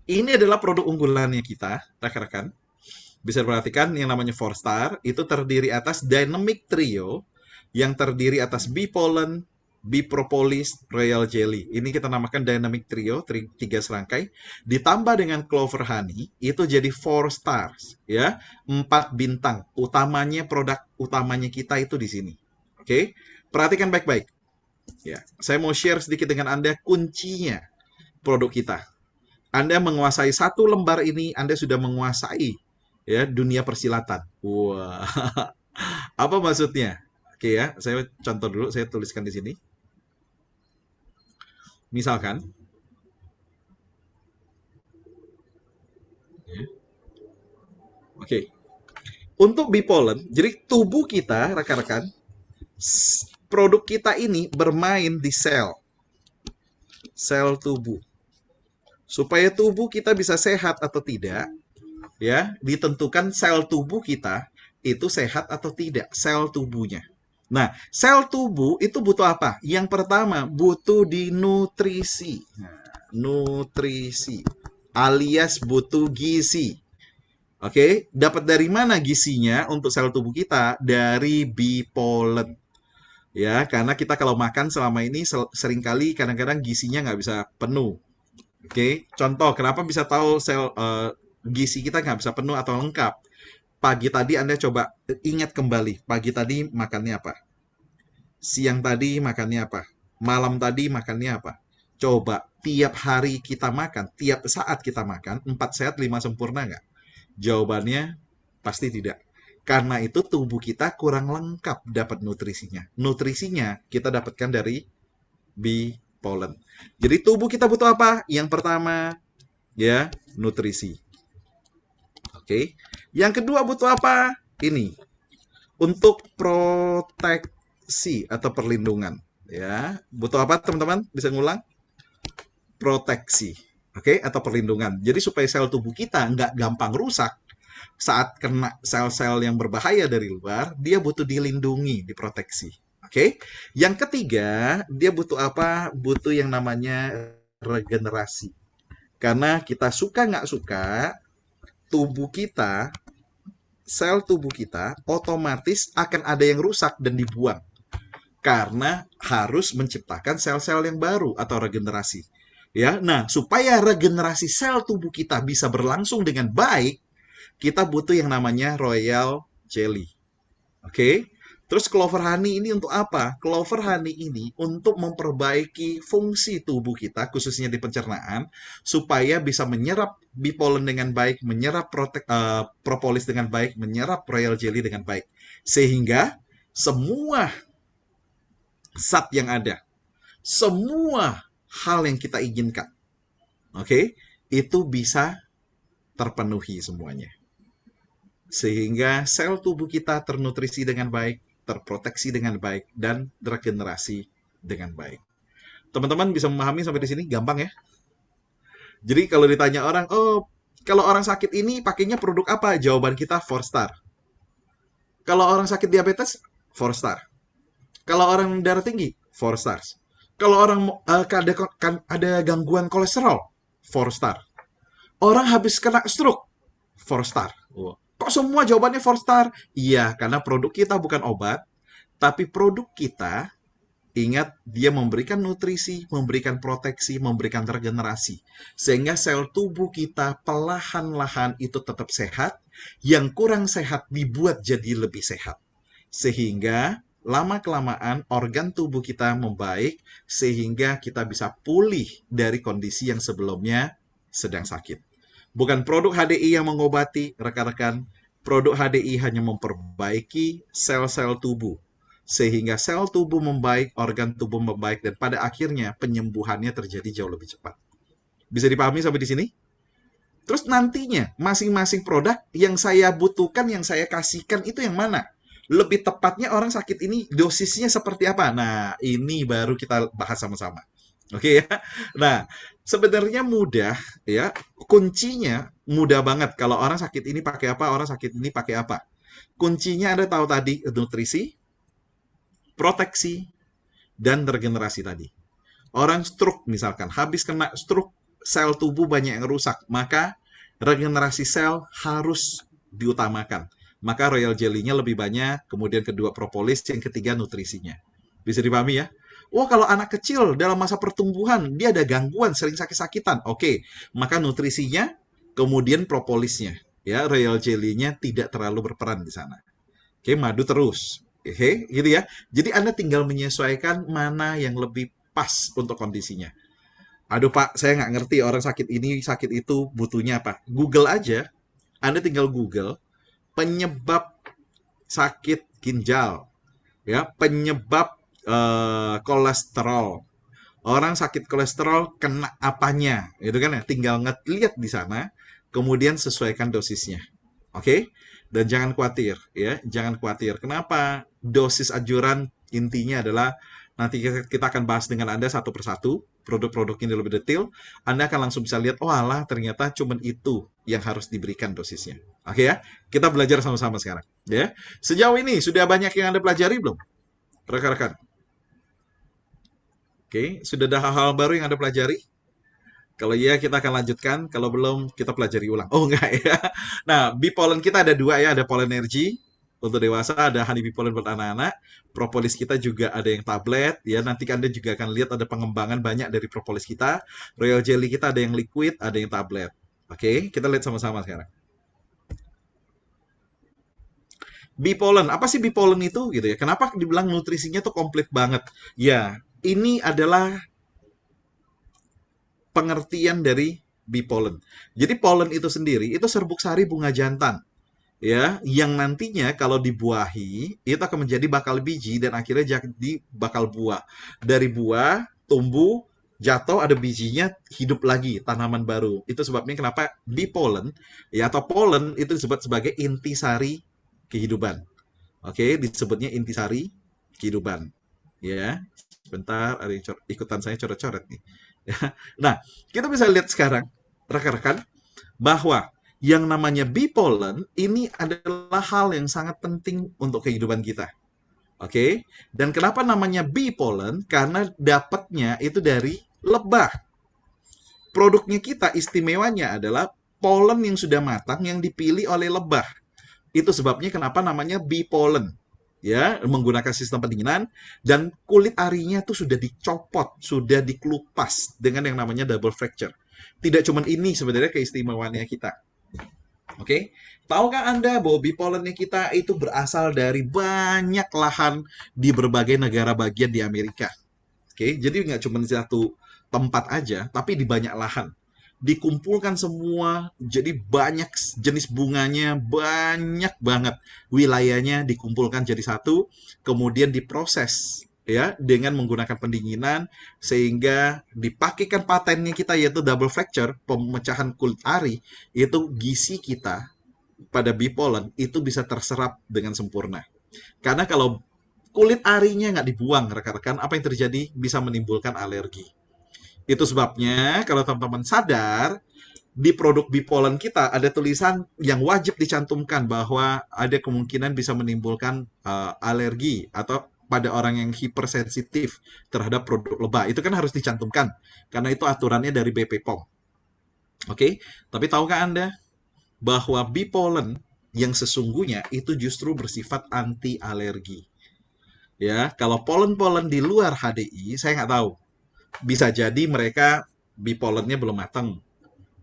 Ini adalah produk unggulannya kita, rekan-rekan. Bisa diperhatikan yang namanya 4-star itu terdiri atas Dynamic Trio yang terdiri atas bee pollen, bee propolis, royal jelly. Ini kita namakan Dynamic Trio, tiga serangkai. Ditambah dengan clover honey, itu jadi 4 stars, ya, 4 bintang. Utamanya produk utamanya kita itu di sini. Oke, perhatikan baik-baik. Ya, saya mau share sedikit dengan Anda kuncinya produk kita. Anda menguasai satu lembar ini, Anda sudah menguasai ya dunia persilatan. Wah, apa maksudnya? Oke ya, saya contoh dulu, saya tuliskan di sini. Misalkan, ya, oke, untuk bipolen, jadi tubuh kita, rekan-rekan, produk kita ini bermain di sel tubuh. Supaya tubuh kita bisa sehat atau tidak, ya, ditentukan sel tubuh kita itu sehat atau tidak, sel tubuhnya. Nah, sel tubuh itu butuh apa? Yang pertama, butuh dinutrisi. Nah, nutrisi alias butuh gizi. Oke, dapat dari mana gizinya untuk sel tubuh kita? Dari bee pollen. Ya, karena kita kalau makan selama ini seringkali kadang-kadang gizinya nggak bisa penuh. Oke, contoh kenapa bisa tahu gizi kita nggak bisa penuh atau lengkap? Pagi tadi Anda coba ingat kembali, pagi tadi makannya apa? Siang tadi makannya apa? Malam tadi makannya apa? Coba tiap hari kita makan, tiap saat kita makan, 4 sehat 5 sempurna nggak? Jawabannya pasti tidak. Karena itu tubuh kita kurang lengkap dapat nutrisinya. Nutrisinya kita dapatkan dari bee pollen. Jadi tubuh kita butuh apa? Yang pertama, ya, nutrisi. Oke. Yang kedua butuh apa? Ini untuk proteksi atau perlindungan. Ya, butuh apa teman-teman? Bisa ngulang? Proteksi, oke, atau perlindungan. Jadi supaya sel tubuh kita nggak gampang rusak saat kena sel-sel yang berbahaya dari luar, dia butuh dilindungi, diproteksi. Oke. Yang ketiga, dia butuh apa? Butuh yang namanya regenerasi. Karena kita suka nggak suka, tubuh kita, sel tubuh kita otomatis akan ada yang rusak dan dibuang karena harus menciptakan sel-sel yang baru atau regenerasi. Ya, nah supaya regenerasi sel tubuh kita bisa berlangsung dengan baik, kita butuh yang namanya royal jelly. Oke. Terus clover honey ini untuk apa? Clover honey ini untuk memperbaiki fungsi tubuh kita, khususnya di pencernaan, supaya bisa menyerap bipolen dengan baik, menyerap propolis dengan baik, menyerap royal jelly dengan baik. Sehingga semua zat yang ada, semua hal yang kita inginkan, oke, itu bisa terpenuhi semuanya. Sehingga sel tubuh kita ternutrisi dengan baik, terproteksi dengan baik, dan regenerasi dengan baik. Teman-teman bisa memahami sampai di sini? Gampang ya? Jadi kalau ditanya orang, oh kalau orang sakit ini pakainya produk apa? Jawaban kita 4-star. Kalau orang sakit diabetes, 4-star. Kalau orang darah tinggi, 4 stars. Kalau orang ada gangguan kolesterol, 4 star. Orang habis kena stroke, 4 star. Wow. Kok semua jawabannya 4 star? Iya, karena produk kita bukan obat, tapi produk kita, ingat, dia memberikan nutrisi, memberikan proteksi, memberikan regenerasi. Sehingga sel tubuh kita perlahan-lahan itu tetap sehat, yang kurang sehat dibuat jadi lebih sehat. Sehingga lama-kelamaan organ tubuh kita membaik, sehingga kita bisa pulih dari kondisi yang sebelumnya sedang sakit. Bukan produk HDI yang mengobati, rekan-rekan. Produk HDI hanya memperbaiki sel-sel tubuh, sehingga sel tubuh membaik, organ tubuh membaik, dan pada akhirnya penyembuhannya terjadi jauh lebih cepat. Bisa dipahami sampai di sini? Terus nantinya masing-masing produk yang saya butuhkan, yang saya kasihkan itu yang mana? Lebih tepatnya orang sakit ini dosisnya seperti apa? Nah, ini baru kita bahas sama-sama. Oke ya. Nah, sebenarnya mudah ya. Kuncinya mudah banget. Kalau orang sakit ini pakai apa, orang sakit ini pakai apa. Kuncinya Anda tahu tadi, nutrisi, proteksi, dan regenerasi tadi. Orang stroke misalkan, habis kena stroke sel tubuh banyak yang rusak, maka regenerasi sel harus diutamakan. Maka royal jelly-nya lebih banyak, kemudian kedua propolis, yang ketiga nutrisinya. Bisa dipahami ya? Wah, kalau anak kecil dalam masa pertumbuhan, dia ada gangguan, sering sakit-sakitan. Oke, maka nutrisinya, kemudian propolisnya. Ya, royal jelly-nya tidak terlalu berperan di sana. Oke, madu terus. Oke, gitu ya. Jadi Anda tinggal menyesuaikan mana yang lebih pas untuk kondisinya. Aduh Pak, saya nggak ngerti orang sakit ini, sakit itu, butuhnya apa. Google aja, Anda tinggal Google penyebab sakit ginjal, ya, penyebab kolesterol. Orang sakit kolesterol kena apanya, gitu kan ya? Tinggal lihat di sana, kemudian sesuaikan dosisnya. Oke? Dan jangan khawatir, ya, jangan khawatir. Kenapa? Dosis anjuran intinya adalah nanti kita akan bahas dengan Anda satu persatu produk-produk ini lebih detail. Anda akan langsung bisa lihat, oh alah, ternyata cuma itu yang harus diberikan dosisnya. Oke ya? Kita belajar sama-sama sekarang, ya. Sejauh ini sudah banyak yang Anda pelajari belum? Rekan-rekan. Oke, sudah ada hal-hal baru yang Anda pelajari? Kalau iya, kita akan lanjutkan. Kalau belum, kita pelajari ulang. Oh, enggak ya. Nah, bee pollen kita ada dua ya. Ada pollen energy untuk dewasa, ada honey bee pollen buat anak-anak. Propolis kita juga ada yang tablet. Ya, nanti Anda juga akan lihat ada pengembangan banyak dari propolis kita. Royal jelly kita ada yang liquid, ada yang tablet. Oke, kita lihat sama-sama sekarang. Bee pollen, apa sih bee pollen itu gitu ya? Kenapa dibilang nutrisinya tuh komplit banget? Ya, ini adalah pengertian dari bee pollen. Jadi pollen itu sendiri itu serbuk sari bunga jantan, ya, yang nantinya kalau dibuahi itu akan menjadi bakal biji dan akhirnya jadi bakal buah. Dari buah tumbuh, jatuh, ada bijinya, hidup lagi tanaman baru. Itu sebabnya kenapa bee pollen ya, atau pollen itu disebut sebagai intisari kehidupan. Oke, disebutnya intisari kehidupan. Ya, sebentar ada yang ikutan saya coret-coret nih. Nah, kita bisa lihat sekarang, rekan-rekan, bahwa yang namanya bee pollen ini adalah hal yang sangat penting untuk kehidupan kita. Oke, dan kenapa namanya bee pollen? Karena dapatnya itu dari lebah. Produknya kita istimewanya adalah pollen yang sudah matang yang dipilih oleh lebah. Itu sebabnya kenapa namanya bee pollen. Ya, menggunakan sistem pendinginan dan kulit arinya tuh sudah dicopot, sudah dikelupas dengan yang namanya double fracture. Tidak cuma ini sebenarnya keistimewaannya kita. Oke, tahukah Anda bahwa bee pollennya kita itu berasal dari banyak lahan di berbagai negara bagian di Amerika? Oke, jadi nggak cuma di satu tempat aja, tapi di banyak lahan. Dikumpulkan semua, jadi banyak jenis bunganya, banyak banget. Wilayahnya dikumpulkan jadi satu, kemudian diproses ya dengan menggunakan pendinginan sehingga dipakaikan patennya kita yaitu double fracture, pemecahan kulit ari, itu gizi kita pada bee pollen itu bisa terserap dengan sempurna. Karena kalau kulit arinya nggak dibuang, rekan-rekan, apa yang terjadi? Bisa menimbulkan alergi. Itu sebabnya kalau teman-teman sadar, di produk bee pollen kita ada tulisan yang wajib dicantumkan bahwa ada kemungkinan bisa menimbulkan alergi atau pada orang yang hipersensitif terhadap produk lebah. Itu kan harus dicantumkan karena itu aturannya dari BPOM. Oke, tapi tahukah Anda bahwa bee pollen yang sesungguhnya itu justru bersifat anti alergi? Ya, kalau pollen-pollen di luar HDI, saya nggak tahu. Bisa jadi mereka bee pollennya belum matang.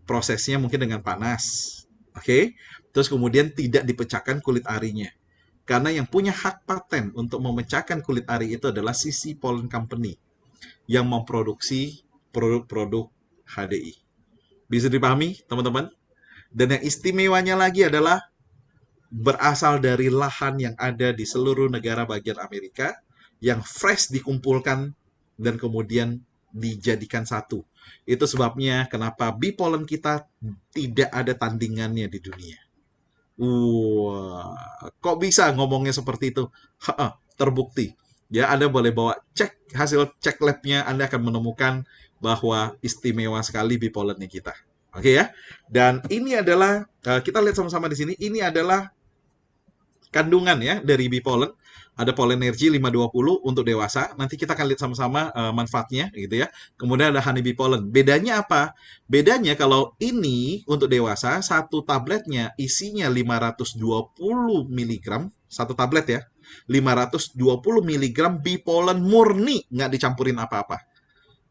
Prosesnya mungkin dengan panas. Oke? Terus kemudian tidak dipecahkan kulit arinya. Karena yang punya hak paten untuk memecahkan kulit ari itu adalah Sisi Pollen Company yang memproduksi produk-produk HDI. Bisa dipahami, teman-teman? Dan yang istimewanya lagi adalah berasal dari lahan yang ada di seluruh negara bagian Amerika yang fresh dikumpulkan dan kemudian dijadikan satu. Itu sebabnya kenapa bee pollen kita tidak ada tandingannya di dunia. Wah, kok bisa ngomongnya seperti itu? Terbukti. Ya, Anda boleh bawa cek hasil cek labnya, Anda akan menemukan bahwa istimewa sekali bee pollennya kita. Oke ya. Dan ini adalah kita lihat sama-sama di sini. Ini adalah kandungan ya dari bee pollen. Ada pollen energy 520 untuk dewasa. Nanti kita akan lihat sama-sama manfaatnya gitu ya. Kemudian ada honeybee pollen. Bedanya apa? Bedanya kalau ini untuk dewasa, satu tabletnya isinya 520 miligram, satu tablet ya. 520 miligram bee pollen murni, nggak dicampurin apa-apa.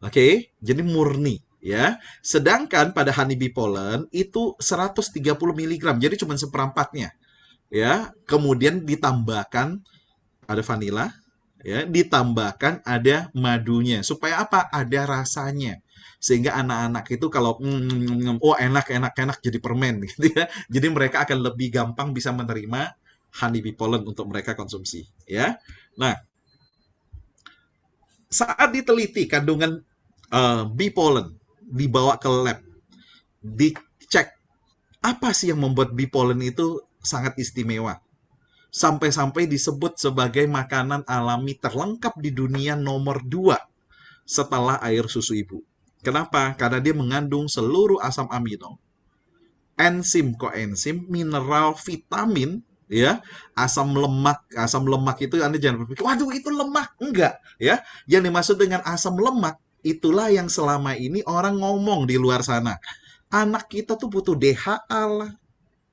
Oke, jadi murni ya. Sedangkan pada honeybee pollen itu 130 miligram, jadi cuma seperempatnya ya. Kemudian ditambahkan ada vanila, ya, ditambahkan ada madunya. Supaya apa? Ada rasanya. Sehingga anak-anak itu kalau oh enak enak enak jadi permen gitu ya. Jadi mereka akan lebih gampang bisa menerima honeybee pollen untuk mereka konsumsi, ya. Nah, saat diteliti kandungan bee pollen dibawa ke lab, dicek apa sih yang membuat bee pollen itu sangat istimewa. Sampai-sampai disebut sebagai makanan alami terlengkap di dunia nomor 2 setelah air susu ibu. Kenapa? Karena dia mengandung seluruh asam amino, enzim, koenzim, mineral, vitamin, ya, asam lemak itu Anda jangan berpikir, waduh itu lemak, enggak, ya. Yang dimaksud dengan asam lemak itulah yang selama ini orang ngomong di luar sana. Anak kita tuh butuh DHA lah,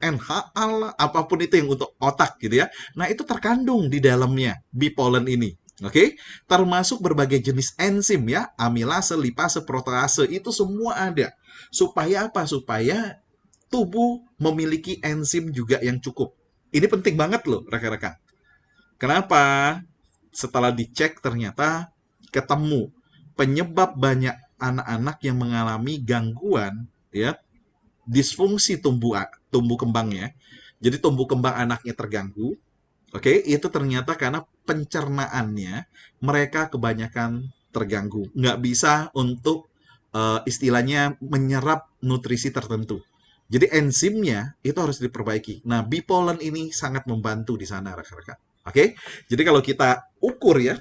NHA lah, apapun itu yang untuk otak gitu ya. Nah, itu terkandung di dalamnya bee pollen ini. Oke, termasuk berbagai jenis enzim ya, amilase, lipase, protease, itu semua ada. Supaya apa? Supaya tubuh memiliki enzim juga yang cukup. Ini penting banget loh, rekan-rekan. Kenapa? Setelah dicek ternyata ketemu penyebab banyak anak-anak yang mengalami gangguan ya, disfungsi tumbuh kembangnya. Jadi tumbuh kembang anaknya terganggu. Oke, itu ternyata karena pencernaannya mereka kebanyakan terganggu. Nggak bisa untuk istilahnya menyerap nutrisi tertentu. Jadi enzimnya itu harus diperbaiki. Nah, bee pollen ini sangat membantu di sana, rekan-rekan. Oke, jadi kalau kita ukur ya,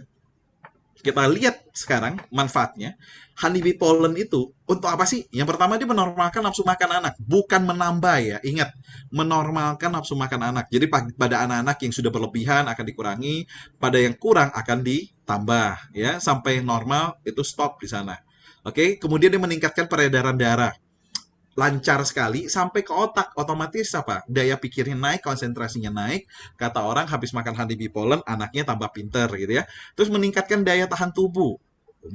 kita lihat sekarang manfaatnya. Honeybee pollen itu untuk apa sih? Yang pertama dia menormalkan nafsu makan anak, bukan menambah ya. Ingat, menormalkan nafsu makan anak. Jadi pada anak-anak yang sudah berlebihan akan dikurangi, pada yang kurang akan ditambah ya, sampai normal itu stop di sana. Oke, kemudian dia meningkatkan peredaran darah lancar sekali sampai ke otak, otomatis apa? Daya pikirnya naik, konsentrasinya naik. Kata orang habis makan honeybee pollen anaknya tambah pinter gitu ya. Terus meningkatkan daya tahan tubuh.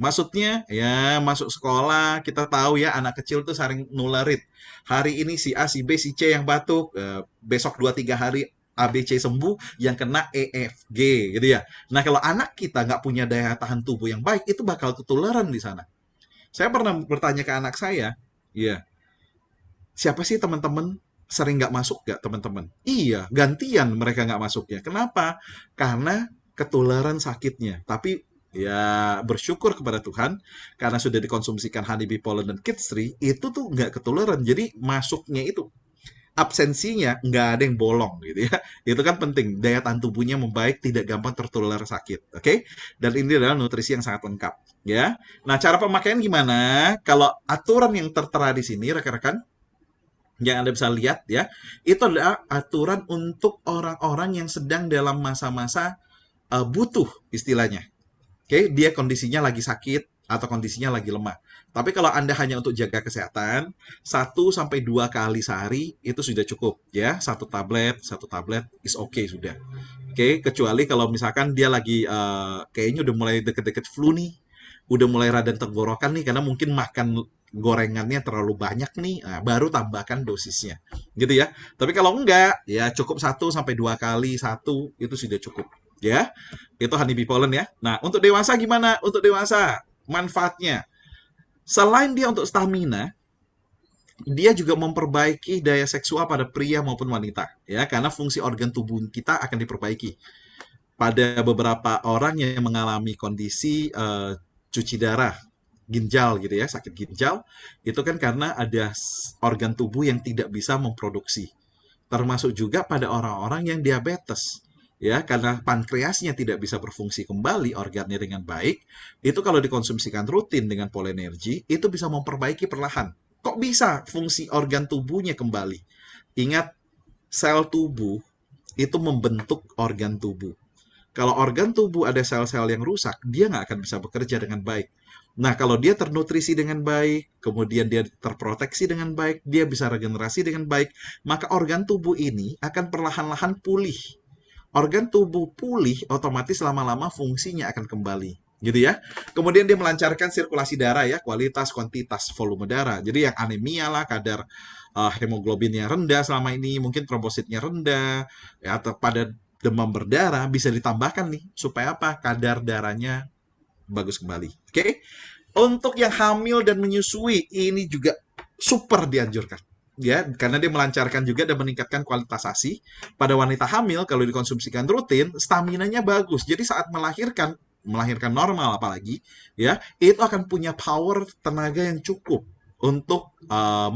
Maksudnya ya masuk sekolah kita tahu ya anak kecil tuh sering nularin. Hari ini si A, si B, si C yang batuk, besok 2-3 hari A, B, C sembuh, yang kena E, F, G gitu ya. Nah kalau anak kita nggak punya daya tahan tubuh yang baik, itu bakal ketularan di sana. Saya pernah bertanya ke anak saya, ya, siapa sih teman-teman sering nggak masuk nggak teman-teman? Iya, gantian mereka nggak masuknya. Kenapa? Karena ketularan sakitnya. Tapi ya bersyukur kepada Tuhan karena sudah dikonsumsikan honeybee pollen dan kids tree itu tuh nggak ketularan. Jadi masuknya itu absensinya nggak ada yang bolong gitu ya. Itu kan penting. Daya tahan tubuhnya membaik, tidak gampang tertular sakit. Oke? Dan ini adalah nutrisi yang sangat lengkap ya. Nah, cara pemakaian gimana? Kalau aturan yang tertera di sini rekan-rekan yang Anda bisa lihat ya, itu adalah aturan untuk orang-orang yang sedang dalam masa-masa butuh istilahnya. Oke, dia kondisinya lagi sakit atau kondisinya lagi lemah. Tapi kalau Anda hanya untuk jaga kesehatan, 1 sampai 2 kali sehari itu sudah cukup ya. Satu tablet is okay sudah. Oke, kecuali kalau misalkan dia lagi kayaknya udah mulai deket-deket flu nih, udah mulai radang tenggorokan nih karena mungkin makan gorengannya terlalu banyak nih, nah, baru tambahkan dosisnya, gitu ya. Tapi kalau enggak, ya cukup 1 sampai 2 kali satu itu sudah cukup, ya. Itu honeybee pollen ya. Nah, untuk dewasa gimana? Untuk dewasa manfaatnya, selain dia untuk stamina, dia juga memperbaiki daya seksual pada pria maupun wanita, ya, karena fungsi organ tubuh kita akan diperbaiki. Pada beberapa orang yang mengalami kondisi cuci darah, ginjal gitu ya, sakit ginjal, itu kan karena ada organ tubuh yang tidak bisa memproduksi. Termasuk juga pada orang-orang yang diabetes. Ya, karena pankreasnya tidak bisa berfungsi kembali organnya dengan baik, itu kalau dikonsumsikan rutin dengan polenergi, itu bisa memperbaiki perlahan. Kok bisa fungsi organ tubuhnya kembali? Ingat, sel tubuh itu membentuk organ tubuh. Kalau organ tubuh ada sel-sel yang rusak, dia nggak akan bisa bekerja dengan baik. Nah, kalau dia ternutrisi dengan baik, kemudian dia terproteksi dengan baik, dia bisa regenerasi dengan baik, maka organ tubuh ini akan perlahan-lahan pulih. Organ tubuh pulih, otomatis lama-lama fungsinya akan kembali. Gitu ya. Kemudian dia melancarkan sirkulasi darah ya, kualitas, kuantitas, volume darah. Jadi yang anemia lah, kadar hemoglobinnya rendah selama ini, mungkin trombositnya rendah, ya, atau pada demam berdarah bisa ditambahkan nih supaya apa? Kadar darahnya bagus kembali. Oke. Untuk yang hamil dan menyusui ini juga super dianjurkan. Ya, karena dia melancarkan juga dan meningkatkan kualitas ASI. Pada wanita hamil kalau dikonsumsikan rutin, stamina-nya bagus. Jadi saat melahirkan normal apalagi, ya, itu akan punya power tenaga yang cukup untuk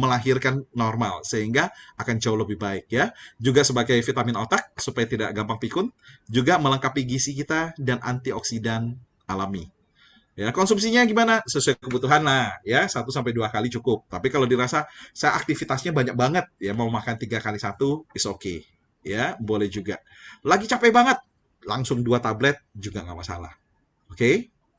melahirkan normal sehingga akan jauh lebih baik ya. Juga sebagai vitamin otak supaya tidak gampang pikun, juga melengkapi gizi kita dan antioksidan alami. Ya, konsumsinya gimana? Sesuai kebutuhan lah, ya 1 sampai 2 kali cukup. Tapi kalau dirasa saya aktivitasnya banyak banget, ya mau makan 3 kali 1, is okay. Ya, boleh juga. Lagi capek banget, langsung 2 tablet juga nggak masalah. Oke? Okay?